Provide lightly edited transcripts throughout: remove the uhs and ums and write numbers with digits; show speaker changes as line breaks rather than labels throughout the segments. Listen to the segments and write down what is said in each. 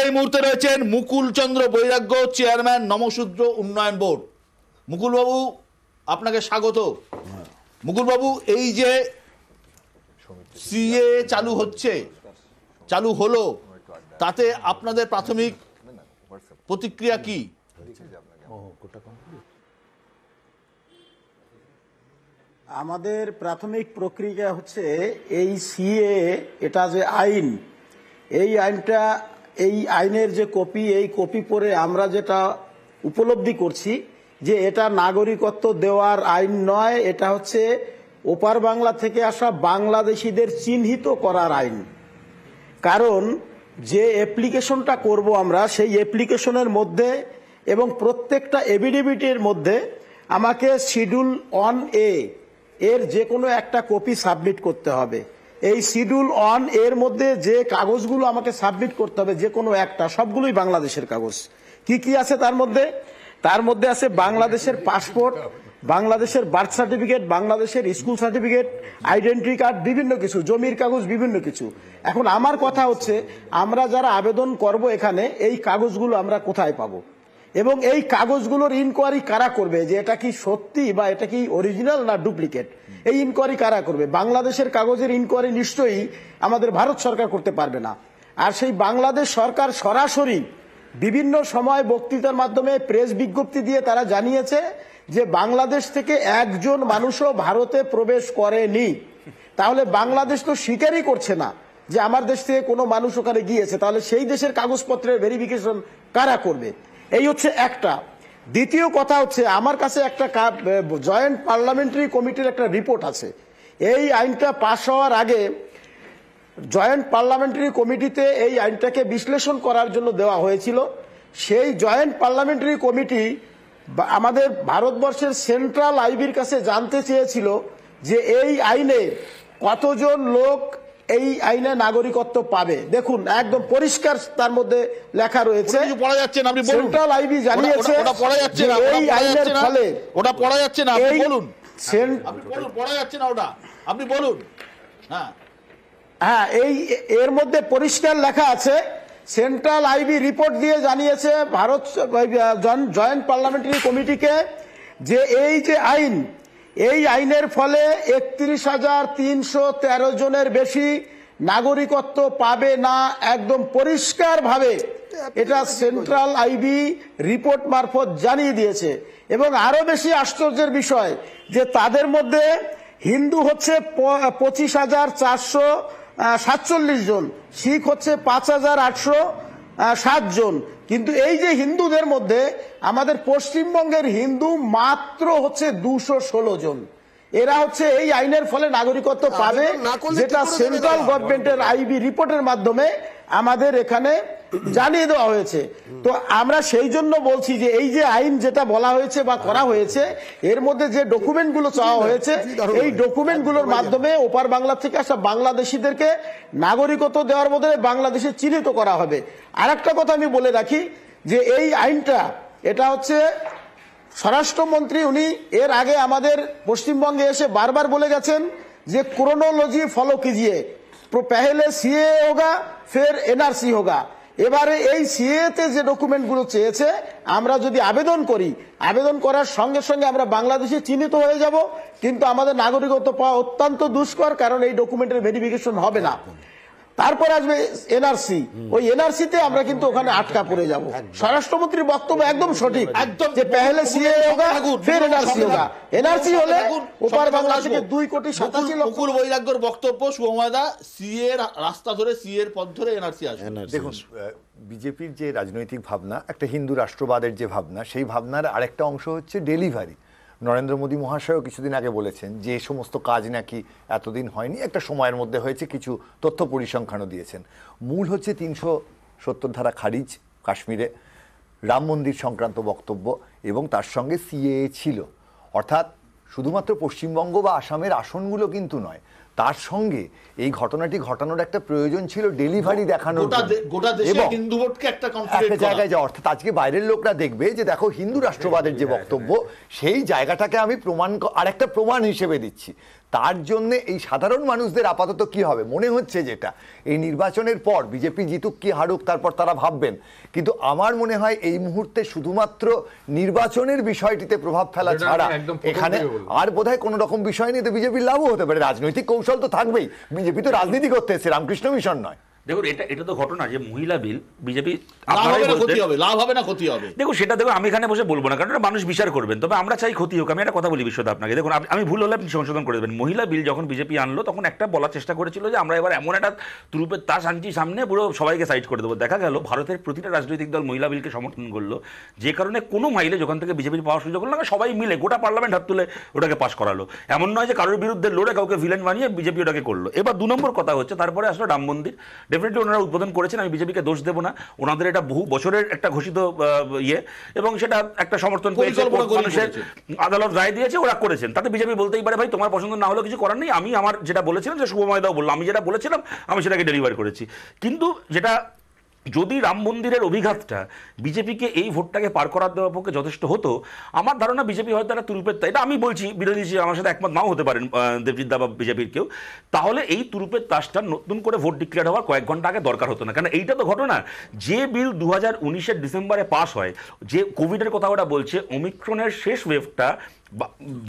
এই মুহূর্তে রয়েছেন মুকুল চন্দ্র বৈরাগ্য, চেয়ারম্যান নমশূদ্র উন্নয়ন বোর্ড। মুকুল বাবু, আপনাকে স্বাগত। মুকুল বাবু, এই যে সিএ চালু হলো, তাতে আপনাদের প্রাথমিক প্রতিক্রিয়া কি?
আমাদের প্রাথমিক প্রক্রিয়া হচ্ছে এই সিএ, এটা যে আইন, এই আইনের যে কপি, এই কপি পড়ে আমরা যেটা উপলব্ধি করছি যে এটা নাগরিকত্ব দেওয়ার আইন নয়, এটা হচ্ছে ওপার বাংলা থেকে আসা বাংলাদেশিদের চিহ্নিত করার আইন। কারণ যে অ্যাপ্লিকেশনটা করব আমরা, সেই অ্যাপ্লিকেশনের মধ্যে এবং প্রত্যেকটা এফিডেভিটের মধ্যে আমাকে শিডিউল 1A এর যে কোনো একটা কপি সাবমিট করতে হবে। এই শিডিউল 1 এর মধ্যে যে কাগজগুলো আমাকে সাবমিট করতে হবে, যে কোনো একটা, সবগুলোই বাংলাদেশের কাগজ। কি কি আছে তার মধ্যে? তার মধ্যে আছে বাংলাদেশের পাসপোর্ট, বাংলাদেশের বার্থ সার্টিফিকেট, বাংলাদেশের স্কুল সার্টিফিকেট, আইডেন্টি কার্ড, বিভিন্ন কিছু, জমির কাগজ, বিভিন্ন কিছু। এখন আমার কথা হচ্ছে, আমরা যারা আবেদন করব এখানে, এই কাগজগুলো আমরা কোথায় পাবো এবং এই কাগজগুলোর ইনকোয়ারি কারা করবে, যে এটা কি সত্যি বা এটা কি অরিজিনাল না ডুপ্লিকেট, এই ইনকোয়ারি কারা করবে? বাংলাদেশের কাগজের ইনকোয়ারি নিশ্চয়ই আমাদের ভারত সরকার করতে পারবে না। আর সেই বাংলাদেশ সরকার সরাসরি বিভিন্ন সময় বক্তৃতার মাধ্যমে, প্রেস বিজ্ঞপ্তি দিয়ে তারা জানিয়েছে যে বাংলাদেশ থেকে একজন মানুষও ভারতে প্রবেশ করেনি। তাহলে বাংলাদেশ তো স্বীকারই করছে না যে আমার দেশ থেকে কোনো মানুষ ওখানে গিয়েছে, তাহলে সেই দেশের কাগজপত্রের ভেরিফিকেশন কারা করবে? এই হচ্ছে একটা। দ্বিতীয় কথা হচ্ছে, আমার কাছে একটা জয়েন্ট পার্লামেন্টারি কমিটির একটা রিপোর্ট আছে। এই আইনটা পাশ হওয়ার আগে জয়েন্ট পার্লামেন্টারি কমিটিতে এই আইনটাকে বিশ্লেষণ করার জন্য দেওয়া হয়েছিল। সেই জয়েন্ট পার্লামেন্টারি কমিটি আমাদের ভারতবর্ষের সেন্ট্রাল আইবির কাছে জানতে চেয়েছিল যে এই আইনে কতজন লোক এই আইনে নাগরিকত্ব পাবে। দেখুন, একদম পরিষ্কার তার মধ্যে লেখা রয়েছে। সেন্ট্রাল আইবি জানিয়েছে এই আইনের ফলে
ওটা পড়া যাচ্ছে না, আপনি বলুন। পড়া যাচ্ছে না ওটা, আপনি বলুন।
হ্যাঁ, এই এর মধ্যে পরিষ্কার লেখা আছে, সেন্ট্রাল আইবি রিপোর্ট দিয়ে জানিয়েছে ভারত জয়েন্ট পার্লামেন্টারি কমিটিকে যে এই যে আইন, এই আইনের ফলে 31,313 জনের বেশি নাগরিকত্ব পাবে না। একদম পরিষ্কার ভাবে এটা সেন্ট্রাল আইবি রিপোর্ট মারফত জানিয়ে দিয়েছে। এবং আরো বেশি আশ্চর্যের বিষয় যে তাদের মধ্যে হিন্দু হচ্ছে 25,447 জন, শিখ হচ্ছে 5,807 জন। কিন্তু এই যে হিন্দুদের মধ্যে আমাদের পশ্চিমবঙ্গের হিন্দু মাত্র হচ্ছে 216 জন। এরা হচ্ছে এই আইনের ফলে নাগরিকত্ব পাবে, যেটা সেন্ট্রাল গভর্নমেন্টের আইবি রিপোর্টের মাধ্যমে আমাদের এখানে জানিয়ে দেওয়া হয়েছে। তো আমরা সেই জন্য বলছি যে এই যে আইন যেটা বলা হয়েছে বা করা হয়েছে, এর মধ্যে যে ডকুমেন্টগুলো চাওয়া হয়েছে, এই ডকুমেন্টগুলোর মাধ্যমে ওপার বাংলা থেকে আসা বাংলাদেশিদেরকে নাগরিকত্ব দেওয়ার মধ্যে বাংলাদেশে চিহ্নিত করা হবে। আর একটা কথা আমি বলে রাখি যে এই আইনটা, এটা হচ্ছে স্বরাষ্ট্রমন্ত্রী, উনি এর আগে আমাদের পশ্চিমবঙ্গে এসে বারবার বলে গেছেন যে ক্রোনোলজি ফলো কিজিয়ে, पहले सीए होगा फिर एनआरसी होगा। এবারে এই সিএতে যে ডকুমেন্টগুলো চেয়েছে, আমরা যদি আবেদন করি, আবেদন করার সঙ্গে সঙ্গে আমরা বাংলাদেশে চিহ্নিত হয়ে যাব, কিন্তু আমাদের নাগরিকত্ব পাওয়া অত্যন্ত দুষ্কর, কারণ এই ডকুমেন্টের ভেরিফিকেশন হবে না। তারপর আসবে এনআরসি, ওই এনআরসিতে আমরা কিন্তু ওখানে আটকা পড়ে যাব। স্বরাষ্ট্রমন্ত্রীর বক্তব্য একদম সঠিক, একদম, যে পহলে সিএ হোগা ফির এনআরসি হোগা। এনআরসি হলে ওপার বাংলা থেকে 2,87,00,000
মুকুল বৈরাগ্যর বক্তব্য, শুভময়দা, সিএ এর রাস্তা ধরে, সিএ এর পথ ধরে এনআরসি আসবে।
দেখুন, বিজেপির যে রাজনৈতিক ভাবনা, একটা হিন্দু রাষ্ট্রবাদের যে ভাবনা, সেই ভাবনার আরেকটা অংশ হচ্ছে ডেলিভারি। নরেন্দ্র মোদী মহাশয়ও কিছুদিন আগে বলেছেন যে সমস্ত কাজ নাকি এতদিন হয়নি, একটা সময়ের মধ্যে হয়েছে, কিছু তথ্য পরিসংখ্যানও দিয়েছেন। মূল হচ্ছে 370 ধারা খারিজ কাশ্মীরে, রাম মন্দির সংক্রান্ত বক্তব্য, এবং তার সঙ্গে সিএএ ছিল। অর্থাৎ শুধুমাত্র পশ্চিমবঙ্গ বা আসামের আসনগুলো কিন্তু নয়, তার সঙ্গে এই ঘটনাটি ঘটানোর একটা প্রয়োজন ছিল ডেলিভারি দেখানোর
গোটা দেশে হিন্দু ভোটকে একটা
জায়গায় যাওয়া, অর্থাৎ আজকে বাইরের লোকরা দেখবে যে দেখো হিন্দু রাষ্ট্রবাদের যে বক্তব্য সেই জায়গাটাকে আমি আরেকটা প্রমাণ হিসেবে দিচ্ছি। তার জন্য এই সাধারণ মানুষদের আপাতত কি হবে মনে হচ্ছে, যেটা এই নির্বাচনের পর বিজেপি জিতুক কি হারুক তারপর তারা ভাববেন, কিন্তু আমার মনে হয় এই মুহূর্তে শুধুমাত্র নির্বাচনের বিষয়টিতে প্রভাব ফেলা ছাড়া এখানে আর বোধহয় কোনো রকম বিষয় নিয়ে তো বিজেপির লাভও হতে পারে। রাজনৈতিক কৌশল তো থাকবেই, বিজেপি তো রাজনীতি করতে এসেছে, রামকৃষ্ণ মিশন নয়।
দেখুন এটা তো ঘটনা যে মহিলা বিল বিজেপি
লাভ হবে না ক্ষতি হবে,
দেখুন সেটা দেখুন আমি এখানে বসে বলবো না, কারণ মানুষ বিচার করবেন। তবে আমরা চাই ক্ষতি হোক। আমি একটা কথা বলি বিশ্বদা আপনাকে, দেখুন আমি ভুল হলে আপনি সংশোধন করে দেবেন। মহিলা বিল যখন বিজেপি আনলো তখন একটা বলার চেষ্টা করেছিল যে আমরা এবার এমন একটা তুরুপের তাস আনছি সামনে, পুরো সবাইকে সাইড করে দেবো। দেখা গেল ভারতের প্রতিটা রাজনৈতিক দল মহিলা বিলকে সমর্থন করলো, যে কারণে কোনো মাইলে যখন থেকে বিজেপির পাওয়ার সুযোগ হলো না সবাই মিলে গোটা পার্লামেন্ট হাত তুলে ওটাকে পাস করালো। এমন নয় যে কারোর বিরুদ্ধে লড়ে কাউকে ভিলেন বানিয়ে বিজেপি ওটাকে করলো। এবার 2 নম্বর কথা হচ্ছে তারপরে আসলো রাম মন্দির। ডেফিনেটলি ওনারা উদ্বোধন করেছেন, আমি বিজেপিকে দোষ দেবো না, ওনাদের এটা বহু বছরের একটা ঘোষিত ইয়ে এবং সেটা একটা সমর্থন পেয়েছে, মানুষের আদালত রায় দিয়েছে, ওরা করেছেন। তাতে বিজেপি বলতেই পারে ভাই তোমার পছন্দ না হলেও কিছু করার নেই, আমি আমার যেটা বলেছিলাম যে শুভময় দাও বললো, আমি যেটা বলেছিলাম আমি সেটাকে ডেলিভার করেছি। কিন্তু যেটা যদি রাম মন্দিরের অভিঘাতটা বিজেপিকে এই ভোটটাকে পার করার দেওয়ার পক্ষে যথেষ্ট হতো, আমার ধারণা বিজেপি হয়তো একটা তুরুপের, এটা আমি বলছি, বিরোধী আমার সাথে একমত নাও হতে পারেন দেবজিৎ দা বা বিজেপির কেউ, তাহলে এই তুরুপের তাসটা নতুন করে ভোট ডিক্লেয়ার হওয়ার কয়েক ঘন্টা আগে দরকার হতো না। কারণ এইটা তো ঘটনা, যে বিল 2019-এর ডিসেম্বরে পাস হয়, যে কোভিডের কথা ওটা বলছে, ওমিক্রনের শেষ ওয়েভটা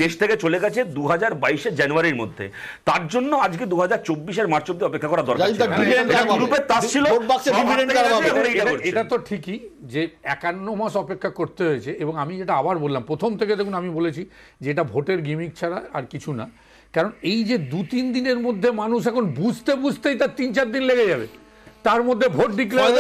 দেশ থেকে চলে গেছে 2022-এর জানুয়ারির মধ্যে, তার জন্য আজকে 2024-এর মার্চ অব্দি অপেক্ষা করা দরকার।
এটা তো ঠিকই যে 51 মাস অপেক্ষা করতে হয়েছে, এবং আমি যেটা আবার বললাম প্রথম থেকে, দেখুন আমি বলেছি যে এটা ভোটের গিমিক ছাড়া আর কিছু না। কারণ এই যে 2-3 দিনের মধ্যে মানুষ এখন বুঝতেই তার 3-4 দিন লেগে যাবে, তার মধ্যে ভোট ডিক্লেয়ার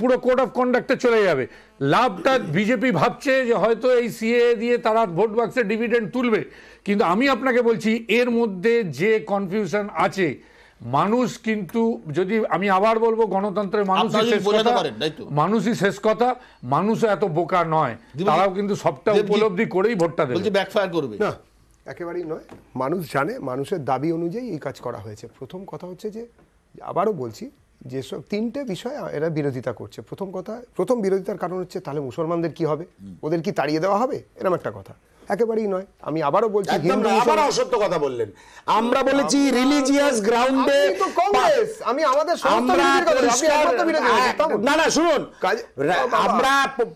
পুরো কোড অফ কন্ডাক্টে চলে যাবে। লাভটা বিজেপি ভাবছে যে হয়তো এই সিএ দিয়ে তারা ভোট বাক্সে ডিভিডেন্ড তুলবে, কিন্তু আমি আপনাকে বলছি এর মধ্যে যে কনফিউশন আছে, মানুষ কিন্তু, যদি আমি আবার বলবো গণতন্ত্রের মানুষই শেষ কথা, মানুষও এত বোকা নয়, তারাও কিন্তু সবটা উপলব্ধি করেই ভোটটা দেবে,
ব্যাকফায়ার করবে
না, একেবারেই নয়। মানুষ জানে, মানুষের দাবি অনুযায়ী এই কাজ করা হয়েছে। প্রথম কথা হচ্ছে যে, আবারও বলছি, যেসব 3টে বিষয় এরা বিরোধিতা করছে। প্রথম বিরোধিতার কারণ হচ্ছে তাহলে মুসলমানদের কি হবে, ওদের কি তাড়িয়ে দেওয়া হবে, এরকম একটা কথা। একেবারেই নয়। আমি আবারও বলছি,
আবার অসত্য কথা বললেন। আমরা বলেছি রিলিজিয়াস গ্রাউন্ডে কংগ্রেস, আমি আমাদের না না শুনুন, আমরা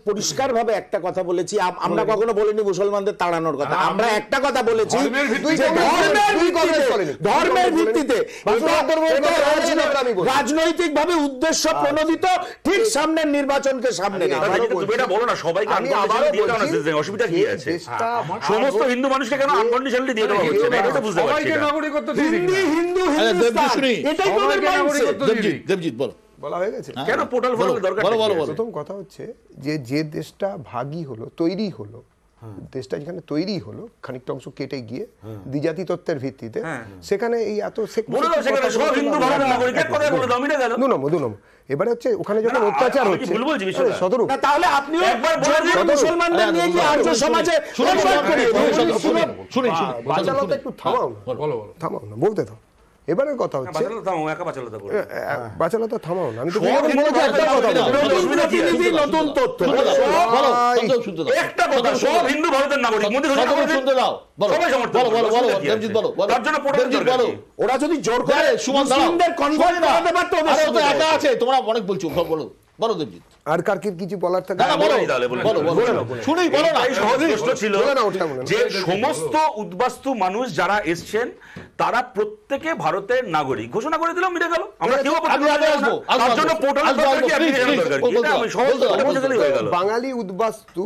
পরিষ্কারভাবে একটা কথা বলেছি, আমরা কখনো বলিনি মুসলমানদের তাড়ানোর কথা। আমরা একটা কথা বলেছি ধর্মের ভিত্তিতে রাজনৈতিক ভাবে উদ্দেশ্য প্রণোদিত, ঠিক সামনের নির্বাচনকে সামনে
বলো না সবাইকে, অসুবিধা কি আছে? সমস্ত হিন্দু মানুষকে কেন আনকন্ডিশনালি দিয়ে দেওয়া হচ্ছে না, এটা তো বুঝতে পারছি না।
নাগরিকত্ব দিয়ে দিন,
হিন্দু হিন্দুস্তান, এটাই তোমাদের মাইন্ডসেট।
দেবজিৎ বলো।
বলা হয়ে গেছে
কেন পোর্টাল ফোর্টাল দরকার?
প্রথম কথা হচ্ছে যে দেশটা ভাগই হলো, তৈরি হলো, দেশটা যেখানে তৈরি হলো খানিকটা অংশ কেটে গিয়ে দ্বিজাতি তত্ত্বের ভিত্তিতে, সেখানে এই এত এবারে হচ্ছে ওখানে যখন অত্যাচার হচ্ছে,
তাহলে আপনিও মুসলমানদের নিয়ে কি আর্য সমাজে
বাচালতা একটু থামাও না, বলতে দাও। এবারের কথা হচ্ছে বাচালতা থামাও না, আমি তো
নতুন তথ্য
একটা কথা, সব হিন্দু ভারতের নাগরিক,
ওরা যদি জোর করে মুসলিমদের কনভার্ট করাতে পারতো,
একা আছে, তোমরা অনেক বলছো, বলো বলো দেবজিৎ।
আর কার কিছু বলার থাকে
যে সমস্ত উদ্বাস্তু মানুষ যারা এসছেন তারা প্রত্যেকে ভারতের নাগরিক ঘোষণা করে দিলাম, মিটে গেল। আমরা কেউ
বাঙালি উদ্বাস্তু,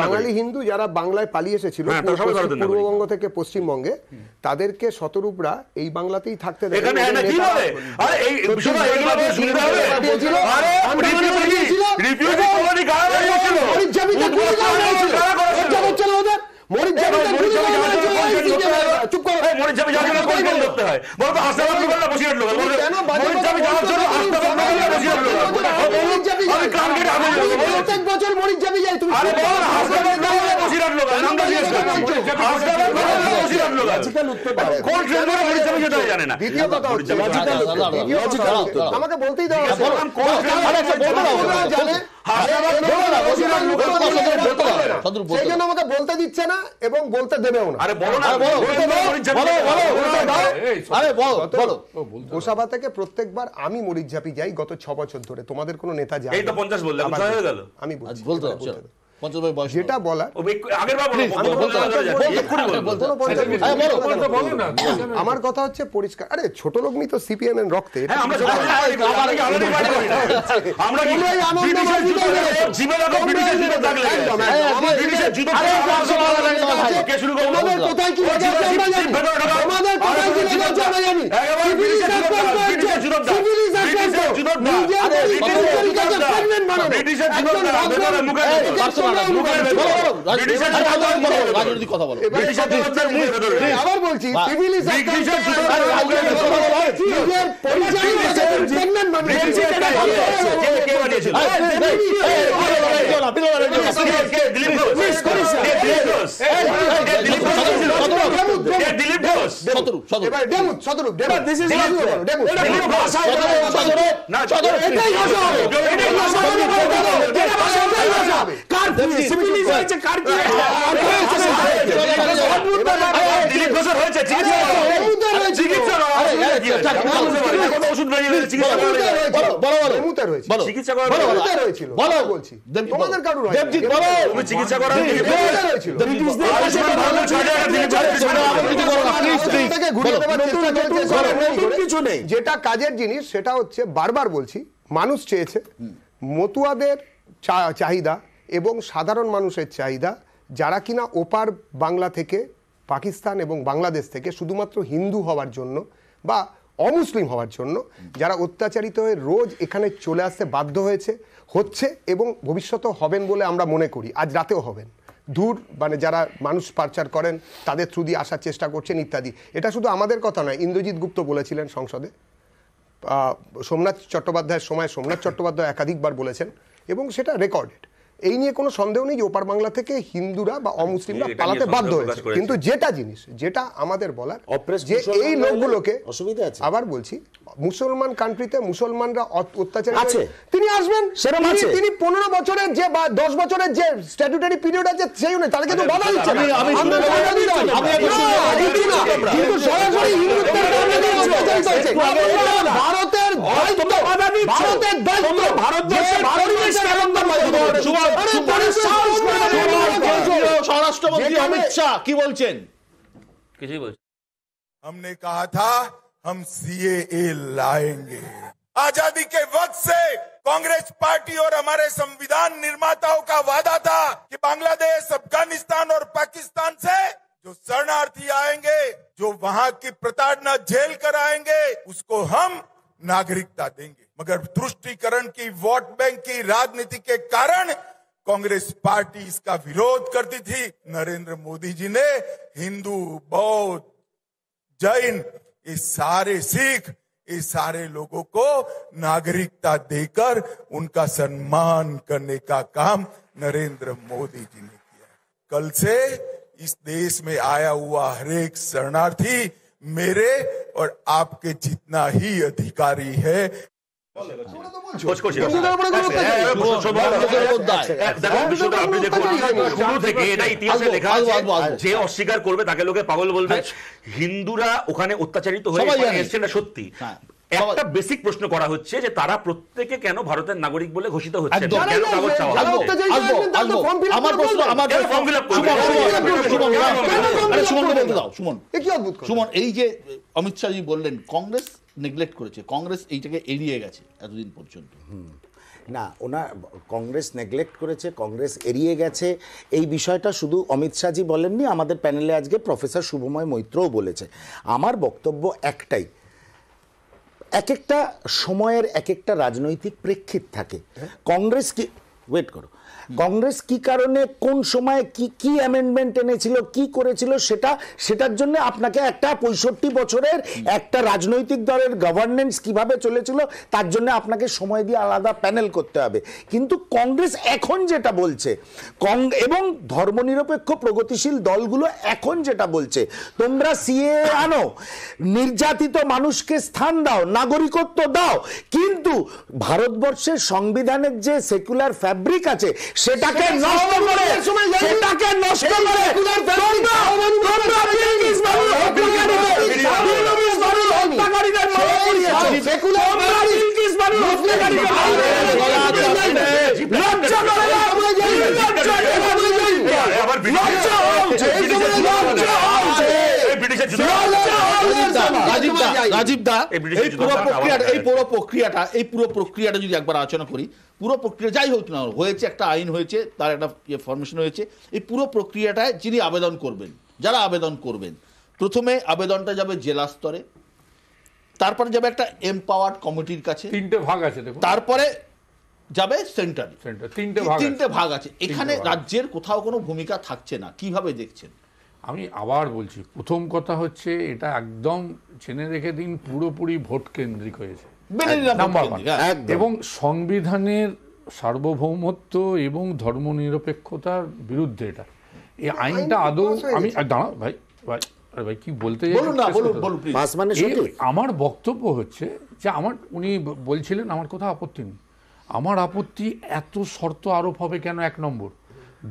বাঙালি হিন্দু যারা বাংলায় পালিয়ে এসেছিল পূর্ববঙ্গ থেকে পশ্চিমবঙ্গে, তাদেরকে শতরূপরা এই বাংলাতেই থাকতে দেয়।
প্রত্যেক বছর মরিচ যাবি যায়, তুমি
লজিক্যাল উত্তর দাও।
কোন ট্রেন ধরে মরিচ যাবে সেটাই জানে না।
দ্বিতীয় কথা হচ্ছে
লজিক্যাল উত্তর,
দ্বিতীয় কথা
লজিক্যাল
হচ্ছে,
উত্তর।
আমাকে বলতেই দাও।
কোন ট্রেন ধরে
জানে
চন্দ্র
সেই জন্য আমাকে বলতে দিচ্ছে না এবং বলতে দেবেও না।
আরে বলো না,
আরে বলো বলো।
গোসাবা থেকে প্রত্যেকবার আমি মরিচ ঝাঁপি যাই গত 6 বছর ধরে, তোমাদের কোনো নেতা যায়
এই তো 50 বললে, এখন 6 হয়ে গেল।
আমি বলছি
বলতে দাও, চলো। 50 ভাই বয়স
যেটা বলার
আগের বার বলো,
বলো না। আমার কথা হচ্ছে পরিষ্কার, আরে ছোট লোক নি তো সিপিএম এর রক্তে।
হ্যাঁ, আমরা আমরা কি ব্রিটিশের জুতো জিবে লাগো, ব্রিটিশের জুতো লাগলে ব্রিটিশের জুতো কে শুরু করলো?
আমাদের কোথায় কি হয়েছে আমরা জানি, আমাদের কোথায় কি হয়েছে আমরা জানি।
ব্রিটিশের জুতো ব্রিটিশের জুতো ব্রিটিশের জুতো মুখে
রাজনৈতিক কথা বলো।
আবার বলছি তোমাদের কারুর
চিকিৎসা করার
কিছু নেই। যেটা কাজের জিনিস সেটা হচ্ছে বারবার বলছি, মানুষ চেয়েছে, মতুয়াদের চাহিদা এবং সাধারণ মানুষের চাহিদা, যারা কিনা ওপার বাংলা থেকে, পাকিস্তান এবং বাংলাদেশ থেকে শুধুমাত্র হিন্দু হওয়ার জন্য বা অমুসলিম হওয়ার জন্য যারা অত্যাচারিত হয়ে রোজ এখানে চলে আসতে বাধ্য হচ্ছে এবং ভবিষ্যতেও হবেন বলে আমরা মনে করি, আজ রাতেও হবেন, দূর মানে যারা মানুষ পাচার করেন তাদের থ্রু দিয়ে আসার চেষ্টা করছেন ইত্যাদি। এটা শুধু আমাদের কথা নয়, ইন্দ্রজিৎ গুপ্ত বলেছিলেন সংসদে, সোমনাথ চট্টোপাধ্যায়ের সময় সোমনাথ চট্টোপাধ্যায় একাধিকবার বলেছেন এবং সেটা রেকর্ডেড। এই নিয়ে কোনো সন্দেহ নেই যে ওপার বাংলা থেকে হিন্দুরা বা অমুসলিমরা পালাতে বাধ্য হয়েছে। কিন্তু যেটা আমাদের বলার যে এই লোকগুলোকে, আবার বলছি, মুসলমান কান্ট্রিতে মুসলমানরা অত্যাচার আছে, তিনি আসবেন, তিনি 15 বছরের যে বা 10 বছরের যে স্ট্যাটুটারি পিরিয়ড আছে সেই অনুযায়ী তাদেরকে তো বাধা দিচ্ছে। কিন্তু সরাসরি ভারতের
স্বরাষ্ট্রমন্ত্রী অমিত শাহ কি বলছেন?
কিছুই বলছে।
हमने कहा था हम सीएए लाएंगे। आजादी के वक्त से कांग्रेस पार्टी और हमारे संविधान निर्माताओं का वादा था कि बांग्लादेश, अफगानिस्तान और पाकिस्तान से जो शरणार्थी आएंगे, जो वहां की प्रताड़ना झेल कर आएंगे, उसको हम नागरिकता देंगे। मगर तुष्टीकरण की, वोट बैंक की राजनीति के कारण कांग्रेस पार्टी इसका विरोध करती थी। नरेंद्र मोदी जी ने हिंदू, बौद्ध, जैन, ये सारे सिख, ये सारे लोगों को नागरिकता देकर उनका सम्मान करने का काम नरेंद्र मोदी जी ने किया। कल से इस देश में आया हुआ हर एक शरणार्थी मेरे और आपके जितना ही अधिकारी है।
যে অস্বীকার করবে তাকে লোকে পাগল বলবে। হিন্দুরা ওখানে অত্যাচারিত হয়ে এসছে, না সত্যি। একটা বেসিক প্রশ্ন করা হচ্ছে যে তারা প্রত্যেকে কেন ভারতের নাগরিক বলে ঘোষিত হচ্ছে,
সুমন, এই যে অমিত শাহজি বললেন কংগ্রেস নেগলেক্ট করেছে, কংগ্রেস এইটাকে এড়িয়ে গেছে এতদিন পর্যন্ত।
না, ওনার কংগ্রেস নেগলেক্ট করেছে, কংগ্রেস এড়িয়ে গেছে, এই বিষয়টা শুধু অমিত শাহজি বলেননি, আমাদের প্যানেলে আজকে প্রফেসর শুভময় মৈত্রও বলেছে। আমার বক্তব্য একটাই, এক একটা সময়ের এক একটা রাজনৈতিক প্রেক্ষিত থাকে। কংগ্রেস কি ওয়েট করো, কংগ্রেস কি কারণে কোন সময়ে কি কি অ্যামেন্ডমেন্ট এনেছিল, কি করেছিল, সেটার জন্য আপনাকে একটা 65 বছরের একটা রাজনৈতিক দলের গভর্নেন্স কিভাবে চলেছিল তার জন্য আপনাকে সময় দিয়ে আলাদা প্যানেল করতে হবে। কিন্তু কংগ্রেস এখন যেটা বলছে, এবং ধর্মনিরপেক্ষ প্রগতিশীল দলগুলো এখন যেটা বলছে, তোমরা সিএ আনো, নির্যাতিত মানুষকে স্থান দাও, নাগরিকত্ব দাও, কিন্তু ভারতবর্ষের সংবিধানের যে সেকুলার ফ্যাব্রিক আছে সেটাকে নষ্ট করে, সেটাকে নষ্ট করে
রাজীব দা, এই পুরো প্রক্রিয়াটা যদি একবার আলোচনা করি, পুরো প্রক্রিয়া যাই হোক না হয়েছে, একটা আইন হয়েছে, তার একটা ফরমেশন হয়েছে, এই পুরো প্রক্রিয়াটায় যিনি আবেদন করবেন, যারা আবেদন করবেন, প্রথমে আবেদনটা যাবে জেলা স্তরে, তারপরে যাবে একটা এমপাওয়ার্ড কমিটির কাছে,
3টে ভাগ আছে দেখুন,
তারপরে যাবে সেন্টারে,
3টে
ভাগ আছে। এখানে রাজ্যের কোথাও কোনো ভূমিকা থাকছে না, কিভাবে দেখছেন?
আমি আবার বলছি, প্রথম কথা হচ্ছে এটা একদম জেনে রেখে দিন, পুরোপুরি ভোট কেন্দ্রিক হয়েছে, এবং সংবিধানের সার্বভৌমত্ব এবং ধর্মনিরপেক্ষতার বিরুদ্ধে এটা, এই আইনটা আদৌ, আমি দাঁড়াও ভাই ভাই কি বলতে চাই, আমার বক্তব্য হচ্ছে যে উনি বলছিলেন আমার কথা আপত্তি নেই, আমার আপত্তি এত শর্ত আরোপ হবে কেন, 1 নম্বর।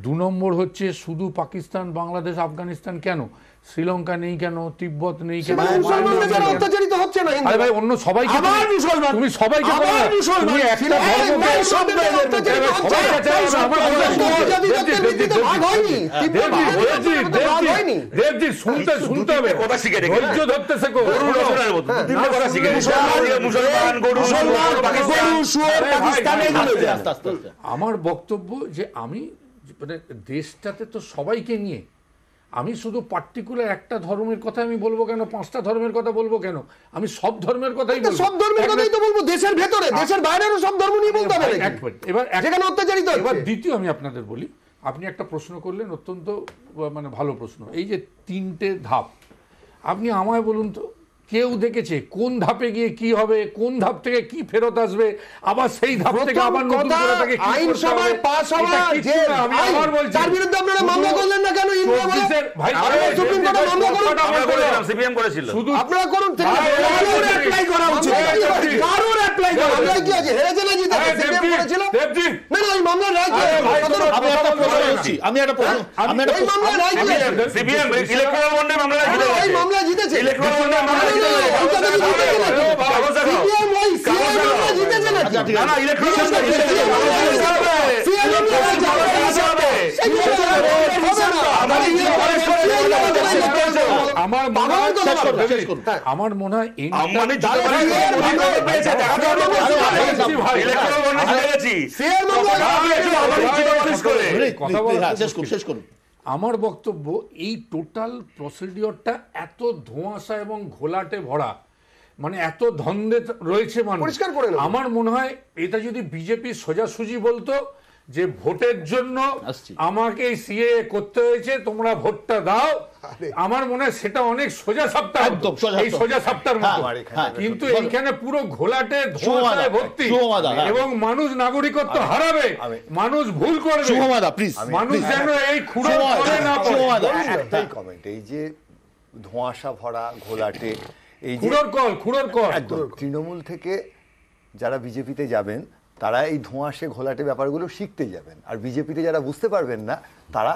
2 নম্বর হচ্ছে শুধু পাকিস্তান, বাংলাদেশ, আফগানিস্তান কেন, শ্রীলঙ্কা নেই কেন, তিব্বত নেই কেন,
অত্যাচারিত হচ্ছে না?
আরে ভাই অন্য সবাইকে তুমি সবাইকে তুমি একটা দেবজি শুনতে শুনতে হবে, ধৈর্য ধরতে শেখো। আমার বক্তব্য যে আমি মানে দেশটাতে তো সবাইকে নিয়ে, আমি শুধু পার্টিকুলার একটা ধর্মের কথা আমি বলবো কেন, 5টা ধর্মের কথা বলবো কেন, আমি সব ধর্মের কথাই বলবো,
সব ধর্মের কথাই তো বলবো, দেশের ভেতরে দেশের বাইরেও সব ধর্ম নিয়ে বলতে হবে।
এবার
যেখানে অত্যাচারিত হচ্ছে।
এবার দ্বিতীয় আমি আপনাদের বলি, আপনি একটা প্রশ্ন করলেন, অত্যন্ত মানে ভালো প্রশ্ন, এই যে 3টে ধাপ, আপনি আমায় বলুন তো, কেউ দেখেছে কোন ধাপে গিয়ে কি হবে, কোন ধাপ থেকে কি ফেরত আসবে, আবার সেই ধাপ থেকে আবার নতুন করে তাকে কি
আইনসভায় পাস হওয়া যে আমি আবার বলছি, তার বিরুদ্ধে আপনারা মামলা করলেন না কেন? ভাই সুপ্রিম কোর্টে মামলা করুন, আমরা করেছিলাম, সিপিএম করেছিল, শুধু আপনারা করুন, কারোর অ্যাপ্লাই করা উচিত, কারোর অ্যাপ্লাই করা উচিত। কি আছে, হেরেছে না জিতে? সিপিএম করেছিল না, না, এই মামলার রায় কি? আমি একটা প্রশ্ন, এই মামলার রায় কি? সিপিএম ইলেকট্রাল বন্ডে মামলা জিতেছে, এই মামলা জিতেছে, ইলেকট্রাল বন্ডে মামলা জিতেছে,
আমার মনে হয় আমার বক্তব্য এই টোটাল প্রসিডিওরটা এত ধোঁয়াশা এবং ঘোলাটে ভরা, মানে এত ধন্দে রয়েছে মানুষ। আমার মনে হয় এটা যদি বিজেপি সোজাসুজি বলতো যে ভোটের জন্য আমাকে সিএ করতে হয়েছে, তোমরা ভোটটা দাও, আমার মনে হয় সেটা অনেক সোজা সাপটা, এই সোজা সাপটার মতো। কিন্তু এইখানে পুরো ঘোলাটে ধোঁয়াশায় ভর্তি, এবং মানুষ নাগরিকত্ব হারাবে, মানুষ ভুল করবে, মানুষ যেন এই খুঁড়ো করে না পড়ে।
একটাই কমেন্ট, এই যে ধোঁয়াশা ভরা ঘোলাটে, এই তৃণমূল থেকে যারা বিজেপিতে যাবেন তারা এই ধোঁয়াশে ঘোলাটে ব্যাপারগুলো শিখতে যাবেন, আর বিজেপিতে যারা বুঝতে পারবেন না তারা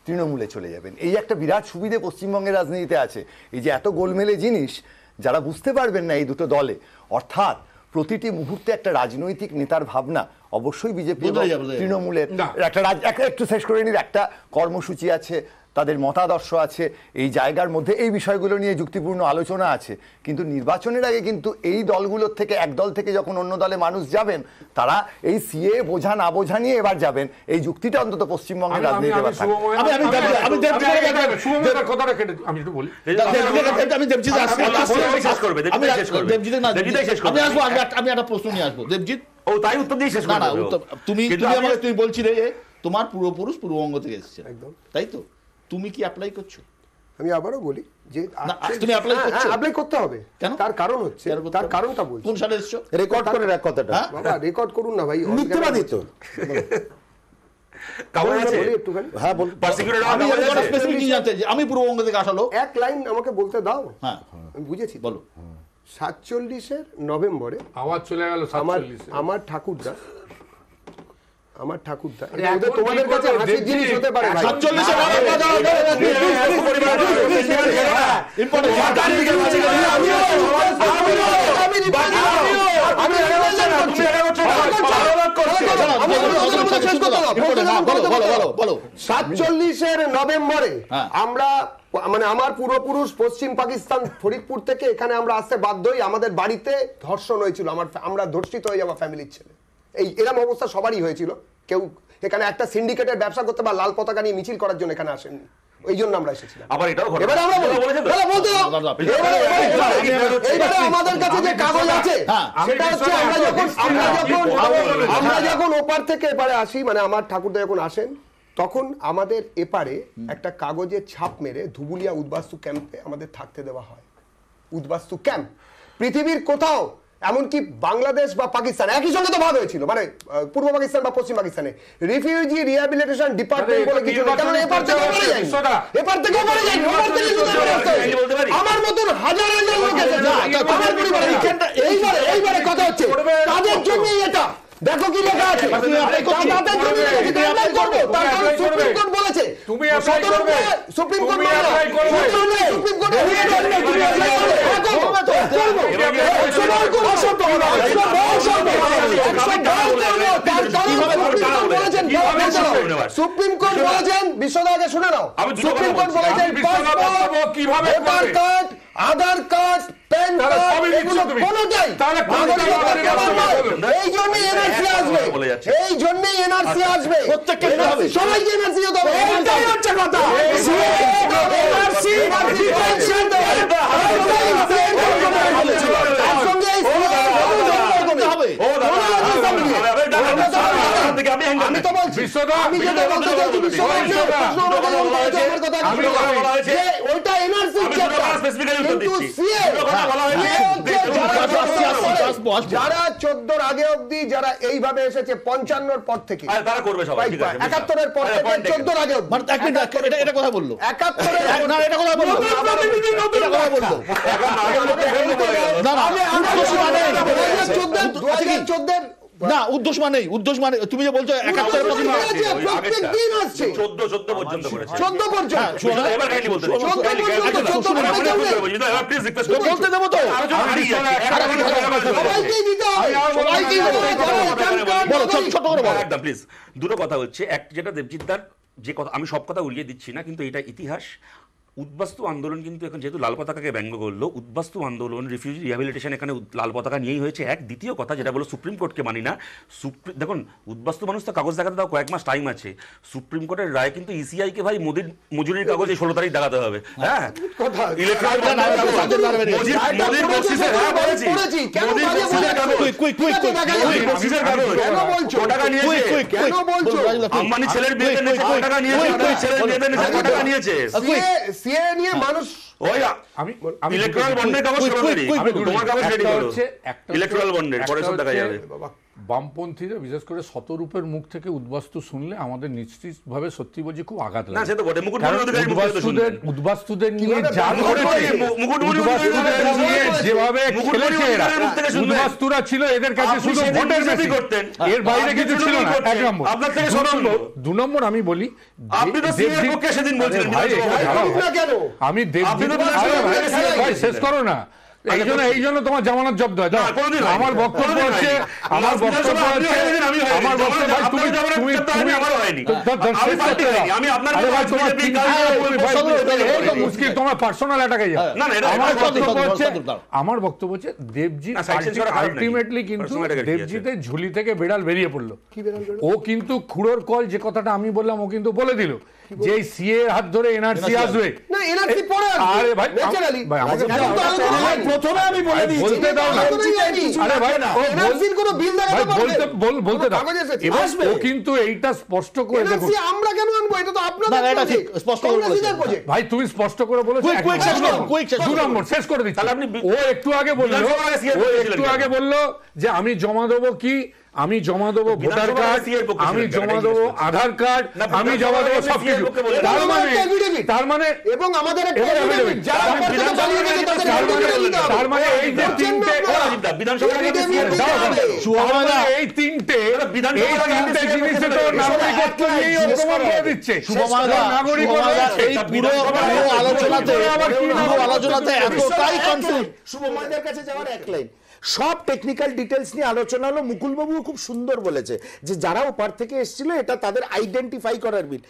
তৃণমূলে চলে যাবেন। এই একটা বিরাট সুবিধে পশ্চিমবঙ্গের রাজনীতিতে আছে, এই যে এত গোলমেলে জিনিস, যারা বুঝতে পারবেন না এই দুটো দলে, অর্থাৎ প্রতিটি মুহূর্তে একটা রাজনৈতিক নেতার ভাবনা, অবশ্যই বিজেপি তৃণমূলের একটা একটু শেষ করে নিন, একটা কর্মসূচি আছে, তাদের মতাদর্শ আছে, এই জায়গার মধ্যে এই বিষয়গুলো নিয়ে যুক্তিপূর্ণ আলোচনা আছে, কিন্তু নির্বাচনের আগে কিন্তু এই দলগুলোর থেকে, এক দল থেকে যখন অন্য দলে মানুষ যাবেন, তারা এই সিএ বোঝা না বোঝা নিয়ে এবার যাবেন, এই যুক্তিটা অন্তত পশ্চিমবঙ্গের রাজনীতিতে
আমি একটা প্রশ্ন নিয়ে আসবো। দেবজিৎ,
ও তাই উত্তর দিয়ে শেষ
না
করে
না
দেবে ও।
তুমি
কিন্তু
তুমি
আমি-
আমাকে তুমি বলছিলে যে তোমার পূর্বপুরুষ পূর্ববঙ্গ থেকে এসেছে
একদম।
তাই তো তুমি কি অ্যাপ্লাই করছো?
আমি আবারও বলি যে
না, তুমি apply করছো?
অ্যাপ্লাই করতে হবে।
কেন?
তার কারণ হচ্ছে,
কেন করতে
তার
হবে?
কারণটা বলছি।
কোন সালে এসছো?
রেকর্ড করে রাখ কথাটা।
হ্যাঁ?
বাবা রেকর্ড করুন না ভাই,
মিথ্যাবাদী তো।
কাগজ আছে?
বলি একটুখানি।
হ্যাঁ বল।
Persecuted হওয়ার
আমি
কাগজ
এরকম
আছে?
স্পেসিফিক কি জানতে যে আমি পূর্ববঙ্গ থেকে আসলো।
এক লাইন আমাকে বলতে দাও।
হ্যাঁ
আমি বুঝেছি।
বলো।
47 নভেম্বরে
আওয়াজ চলে গেল
আমার
47
আমার ঠাকুরদা
আরে
এটা ওদের
এখন
তোমাদের
কি
কাছে
করবে?
হাসির জিনিস হতে পারে ভাই।
47
নভেম্বরে
হ্যাঁ।
আমরা মানে আমার পূর্বপুরুষ পশ্চিম পাকিস্তান ফরিদপুর থেকে এখানে আমরা আসতে বাধ্য হই। আমাদের বাড়িতে ধর্ষণ হয়েছিল, আমরা ধর্ষিত হয়ে যাওয়া ফ্যামিলির ছেলে। এই এরকম অবস্থা সবারই হয়েছিল। কেউ এখানে একটা সিন্ডিকেটের ব্যবসা করতে বা লাল পতাকা নিয়ে মিছিল করার জন্য এখানে আসেননি, ওই জন্য আমরা এসেছিলাম।
আবার এটাও ঘটনা।
এবারে আমরা
এটাও বলেছে তো?
বলতে দাও। এবারে আমাদের কাছে যে কাগজ আছে সেটা হচ্ছে আমরা যখন ওপার থেকে এপারে আসি, মানে আমার ঠাকুরদা যখন আসেন তখন আমাদের এপারে একটা কাগজের ছাপ মেরে ধুবুলিয়া উদ্বাস্তু ক্যাম্পে আমাদের থাকতে দেওয়া হয়। উদ্বাস্তু ক্যাম্প পৃথিবীর কোথাও, এমনকি বাংলাদেশ বা পাকিস্তান একই সঙ্গে তো ভাগ হয়েছিল, মানে পূর্ব পাকিস্তান বা পশ্চিম পাকিস্তানে রিফিউজি রিহ্যাবিলিটেশন ডিপার্টমেন্ট বলে কিছু নেই। কারণ এপার থেকে পড়ে যায়নি, এপার থেকে পড়ে যায়নি, ওপার থেকে আমার মতন হাজার হাজার লোক এসেছে আমার পরিবারে। এইবারে কথা হচ্ছে তাদের জন্যই এটা। দেখো কি লেখা আছে, তাদের জন্য তার কারণ সুপ্রিম কোর্ট বলেছে।
তুমি অ্যাপ্লাই করবে,
সুপ্রিম কোর্ট
তুমি অ্যাপ্লাই করবে,
সুপ্রিম সুপ্রিম কোর্ট বলেছেন, বিশ্বদা আগে শুনে নাও, সুপ্রিম কোর্ট বলেছেন
কিভাবে
আধার কার্ড, প্যান কার্ড এগুলো কোনোটাই এই জন্যই এনআরসি আসবে, এই জন্যই এনআরসি আসবে,
প্রত্যেককে দিতে হবে।
সবাইকে এনআরসি হতে হবে। এটাই হচ্ছে কথা। এনআরসি আমি তো বলছি, আমি যেটা বলতে চাইছি ওইটা এনআরসি যারা 14 আগে অব্দি যারা এইভাবে এসেছে 55 পর থেকে,
তারা করবে সবাই, ঠিক আছে।
71 পর থেকে 14 আগে অব্দি,
মানে এক মিনিট, এটা কথা বললো
71
না, এটা কথা বললো এটা কথা বললো না না উদ্দেশ্য মানে
2014
না উদ্দেশ্য মানে উদ্দেশ্য মানে তুমি যে বলছো 71
প্রত্যেক দিন আসছে
14 পর্যন্ত করেছে।
14 পর্যন্ত
এবার কাহিনী বলতে দিন।
14
বলতে দেবো তো
সবাইকেই দিতে হবে, সবাইকেই দিতে হবে।
বলো ছোট করে বলো।
একদম প্লিজ। দুটো কথা হচ্ছে, এক যেটা দেবজিৎদার যে কথা, আমি সব কথা উড়িয়ে দিচ্ছি না, কিন্তু এটা ইতিহাস। উদ্বাস্তু আন্দোলন কিন্তু এখন যেহেতু লাল পতাকাকে ব্যঙ্গ করলো, উদ্বাস্তু আন্দোলন রিফিউজি রিহ্যাবিলিটেশন এখানে লাল পতাকা নিয়েই হয়েছে। এক দ্বিতীয় কথা যেটা বলো সুপ্রিম কোর্টকে মানি না, দেখুন উদ্বাস্তু মানুষ তো কাগজ দেখাতে দাও, কয়েক মাস টাইম আছে। সুপ্রিম কোর্টের রায় কিন্তু ইসিআই কে ভাই মোদির মজুরির কাগজ 16 তারিখ দেখাতে হবে। হ্যাঁ আম্বানি ছেলের বিয়েতে টাকা নিয়েছে, ছেলের বিয়েতে টাকা নিয়েছে।
সিএ নিয়ে মানুষ
ওই ইলেকট্রাল বন্ডের কাগজ 16 তারিখ, তোমার কাগজ রেডি করো। ইলেকট্রাল বন্ডের পরে সব দেখা যাবে।
বামপন্থীরা বিশেষ করে শতরূপের মুখ থেকে উদ্বাস্তু শুনলে আমাদের নিশ্চিতভাবে সত্যি বলছি খুব আঘাত
না
লাগে।
সে তো বটে, মুকুটমণি অধিকারী মুখ থেকে শুনবেন।
উদ্বাস্তুদের নিয়ে
মুকুটমণি
যেভাবে খেলেছে এরা, উদ্বাস্তুরা ছিল এদের কাছে শুধু ভোটের মেশিন, এর বাইরে কিছু ছিল না। এক নম্বর।
আপনার থেকে 2 নম্বর।
2 নম্বর আমি বলি,
আপনি তো সিএর পক্ষে সেদিন বলছিলেন।
আমি দেবজিৎ ভাই শেষ করো না, এই জন্য তোমার জামানত জব্দ হয়। আমার বক্তব্য হচ্ছে মুশকিল, তোমার পার্সোনাল অ্যাটাকে যাও। আমার বক্তব্য হচ্ছে দেবজিৎ আলটিমেটলি কিন্তু দেবজিতের ঝুলি থেকে বিড়াল বেরিয়ে পড়লো। ও কিন্তু খুড়োর কল যে কথাটা আমি বললাম ও কিন্তু বলে দিল যে সিএ হাত ধরে এনআরসি আসবে,
এনআরসি পড়ে আসবে।
আরে ভাই,
ন্যাচারালি
ভাই, আমাকে
প্রথমে আমি বলে দিয়েছি
বলতে দাও না। আরে ভাই, ও
এনআরসির কোনো বিল দেখাতে
ভাই, বলতে দাও।
কাগজ এসেছে।
এবার
আসবে।
ও কিন্তু এইটা স্পষ্ট করে দেখুন।
এনআরসি আমরা কেন আনবো? এটা তো
না,
আপনাদের
এটা ঠিক,
project,
স্পষ্ট করে
কংগ্রেসীদের
বলেছেন।
project।
ভাই তুমি স্পষ্ট করে বলেছো।
Quick, quick, শেষ করুন, quick, শেষ
দু
করুন।
নম্বর শেষ করে দিচ্ছি।
তাহলে আপনি
ও একটু আগে বললো,
বিধানসভায় CR
ও
বলেছিলেন
একটু
কেন?
আগে বললো যে আমি জমা দেবো কি, আমি জমা দেবো ভোটার
বিধানসভায়
কার্ড,
CR পক্ষে
আমি
ছিলেন,
জমা
এটাই
দেবো
জিজ্ঞেস করছি।
আধার কার্ড,
না,
আমি জমা দেবো
বিধানসভায়
সবকিছু।
CR পক্ষে বলেছেন।
তার মানে
এবং আমাদের একটা
এবার
affidavit, যারা
আমি
ব্যাপারটা
বিধানসভায়
চালিয়ে গেছে তাদের
তার মানে-
affidavit দিতে হবে।
তার মানে এই যে
বলছেন না
তিনটে
আপনারা?
রাজীবদা, বিধানসভায়
affidavit
CR
দিতে হবে।
সুহামদা,
এই তিনটে
বিধানসভার আগে
জিনিসে তো
CR
নাগরিকত্ব নিয়েই ও প্রমাণ করে দিচ্ছে।
সুহামদা,
নাগরিকত্ব
সুহামদা,
রয়েছে।
এই পুরো আলোচনাতে এতটাই কনফিউজ।
শুভময়দের কাছে যাওয়ার এক লাইন, সব টেকনিক্যাল ডিটেলস নিয়ে আলোচনা হলো। মুকুলবাবু খুব সুন্দর বলেছে যে যারা ওপার থেকে এসেছিল এটা তাদের আইডেন্টিফাই করার বিল।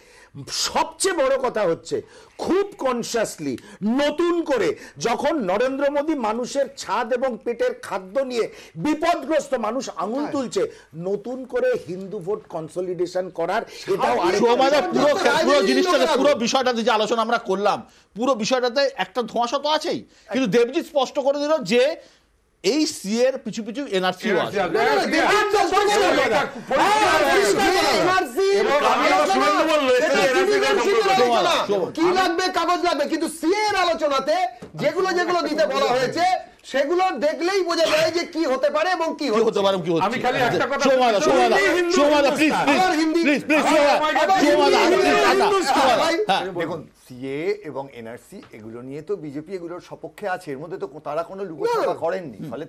সবচেয়ে বড় কথা হচ্ছে খুব কনসিয়াসলি নতুন করে যখন নরেন্দ্র মোদী মানুষের ছাদ এবং পেটের খাদ্য নিয়ে বিপদগ্রস্ত মানুষ আঙুল তুলছে, নতুন করে হিন্দু ভোট কনসলিডেশন করার এটাও
সুহামদা, পুরো
রাজনীতির
জিনিসটাতে,
লোকেরা
পুরো বিষয়টাতে যে আলোচনা আমরা করলাম, পুরো বিষয়টাতে একটা ধোঁয়াশা তো আছেই, কিন্তু দেবজিৎ স্পষ্ট করে দিল যে এই সি এর পিছু পিছু এনআরসি আছে।
কি লাগবে? কাগজ লাগবে, কিন্তু সিএ এর আলোচনাতে যেগুলো যেগুলো দিতে বলা হয়েছে সেগুলো দেখলেই বোঝা যায় যে কি হতে পারে এবং কি
কি হতে পারে, কি হচ্ছে।
আমি খালি একটা কথা
সুহামদা, প্লিজ
দেখুন, সিএ এবং এনআরসি এগুলো নিয়ে তো বিজেপি এগুলোর সপক্ষে আছে, এর মধ্যে তো তারা কোনো লুকোছাপা করেননি। ফলে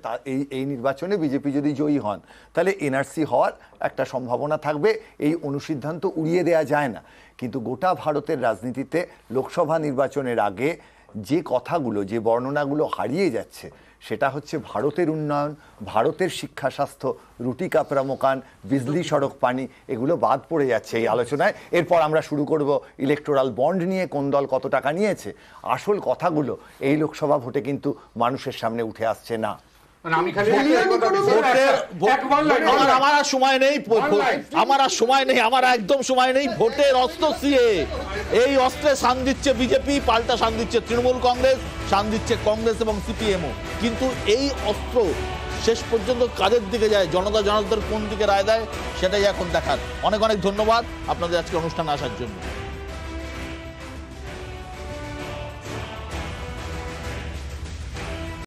এই নির্বাচনে বিজেপি যদি জয়ী হন তাহলে এনআরসি হওয়ার একটা সম্ভাবনা থাকবে, এই অনুসিদ্ধান্ত উড়িয়ে দেওয়া যায় না। কিন্তু গোটা ভারতের রাজনীতিতে লোকসভা নির্বাচনের আগে যে কথাগুলো, যে বর্ণনাগুলো হারিয়ে যাচ্ছে, সেটা হচ্ছে ভারতের উন্নয়ন, ভারতের শিক্ষা, স্বাস্থ্য, রুটি কাপড়া মকান, বিজলি, সড়ক, পানি, এগুলো বাদ পড়ে যাচ্ছে এই আলোচনায়। এরপর আমরা শুরু করব ইলেকটোরাল বন্ড নিয়ে, কোন দল কত টাকা নিয়েছে। আসল কথাগুলো এই লোকসভা ভোটে কিন্তু মানুষের সামনে উঠে আসছে না।
আমি খালি
আমার আর সময় নেই, আমার একদম সময় নেই। ভোটের অস্ত্র সিএ, এই অস্ত্রে শান দিচ্ছে বিজেপি, পাল্টা শান দিচ্ছে তৃণমূল কংগ্রেস, শান দিচ্ছে কংগ্রেস এবং সিপিএমও। কিন্তু এই অস্ত্র শেষ পর্যন্ত কাদের দিকে যায়, জনতা জনার্দন কোন দিকে রায় দেয়, সেটাই এখন দেখার। অনেক অনেক ধন্যবাদ আপনাদের আজকে অনুষ্ঠানে আসার জন্য।